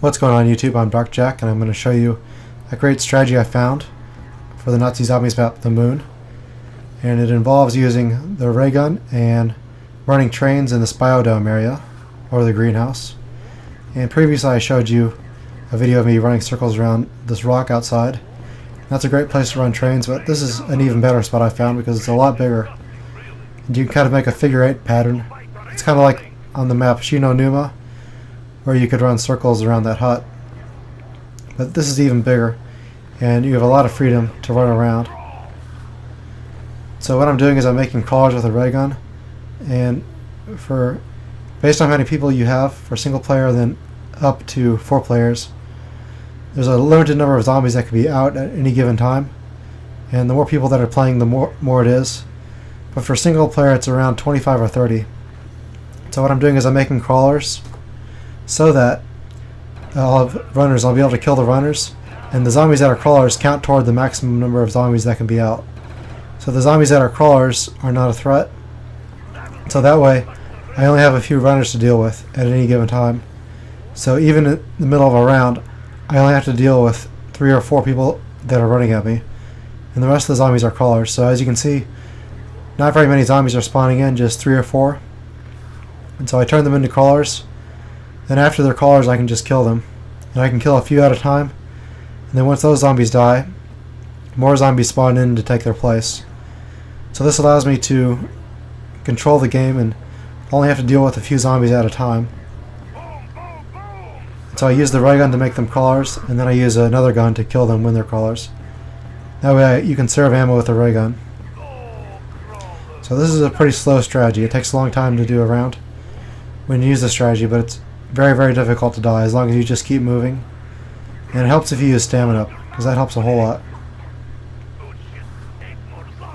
What's going on YouTube? I'm Dark Jack, and I'm going to show you a great strategy I found for the Nazi Zombies map, The Moon. And it involves using the ray gun and running trains in this biodome area, or the greenhouse. And previously I showed you a video of me running circles around this rock outside. That's a great place to run trains, but this is an even better spot I found because it's a lot bigger. And you can kind of make a figure 8 pattern. It's kind of like on the map Shino Numa, where you could run circles around that hut. But this is even bigger, and you have a lot of freedom to run around. So what I'm doing is I'm making crawlers with a ray gun, and based on how many people you have for single player, then up to 4 players, there's a limited number of zombies that can be out at any given time, and the more people that are playing, the more it is. But for single player, it's around 25 or 30. So what I'm doing is I'm making crawlers so that I'll have runners. I'll be able to kill the runners, and the zombies that are crawlers count toward the maximum number of zombies that can be out. So the zombies that are crawlers are not a threat. So that way I only have a few runners to deal with at any given time. So even in the middle of a round, I only have to deal with 3 or 4 people that are running at me, and the rest of the zombies are crawlers. So as you can see, not very many zombies are spawning in, just 3 or 4. And so I turn them into crawlers. Then after they're crawlers, I can just kill them. And I can kill a few at a time. And then once those zombies die, more zombies spawn in to take their place. So this allows me to control the game and only have to deal with a few zombies at a time. And so I use the ray gun to make them crawlers, and then I use another gun to kill them when they're crawlers. That way you can conserve ammo with the ray gun. So this is a pretty slow strategy. It takes a long time to do a round when you use this strategy, but it's very, very difficult to die as long as you just keep moving. And it helps if you use stamina, because that helps a whole lot.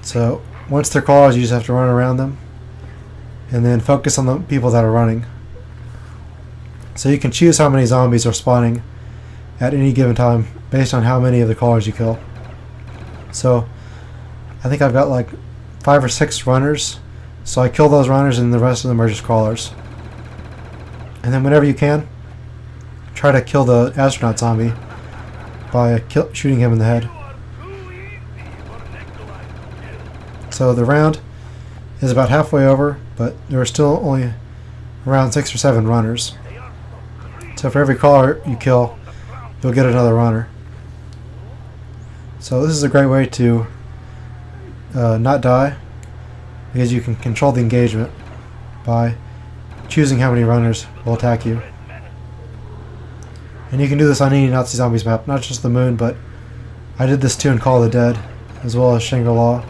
So once they're crawlers, you just have to run around them and then focus on the people that are running. So you can choose how many zombies are spawning at any given time based on how many of the crawlers you kill. So I think I've got like 5 or 6 runners, so I kill those runners and the rest of them are just crawlers. And then whenever you can, try to kill the astronaut zombie by shooting him in the head. So the round is about halfway over, but there are still only around 6 or 7 runners. So for every crawler you kill, you'll get another runner. So this is a great way to not die, because you can control the engagement by choosing how many runners will attack you. And you can do this on any Nazi Zombies map, not just the Moon, but I did this too in Call of the Dead, as well as Shangri-La.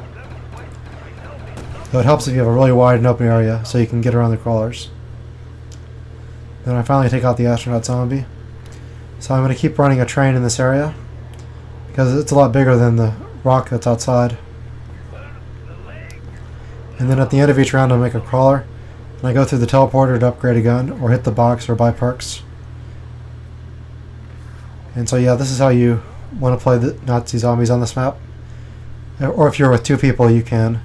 So it helps if you have a really wide and open area, so you can get around the crawlers. Then I finally take out the astronaut zombie. So I'm going to keep running a train in this area, because it's a lot bigger than the rock that's outside. And then at the end of each round I'll make a crawler, and I go through the teleporter to upgrade a gun, or hit the box, or buy perks. And so yeah, this is how you want to play the Nazi Zombies on this map. Or if you're with 2 people, you can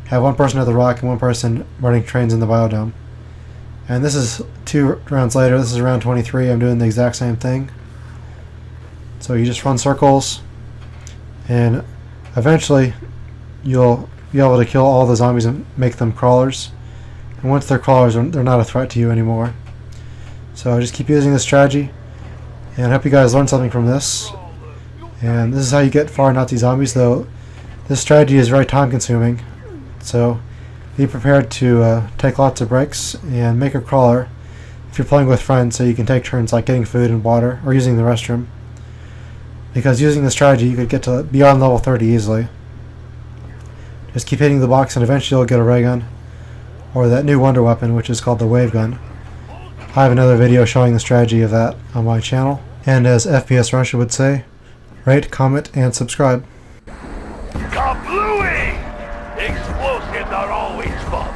have 1 person at the rock and 1 person running trains in the biodome. And this is 2 rounds later. This is round 23. I'm doing the exact same thing. So you just run circles, and eventually you'll be able to kill all the zombies and make them crawlers. And once they're crawlers, they're not a threat to you anymore. So just keep using this strategy, and I hope you guys learned something from this. And this is how you get far Nazi Zombies, though this strategy is very time consuming. So be prepared to take lots of breaks and make a crawler if you're playing with friends, so you can take turns like getting food and water or using the restroom. Because using this strategy, you could get to beyond level 30 easily. Just keep hitting the box and eventually you'll get a ray gun, or that new wonder weapon, which is called the wave gun. I have another video showing the strategy of that on my channel. And as FPS Russia would say, rate, comment, and subscribe. Kablooey! Explosives are always fun.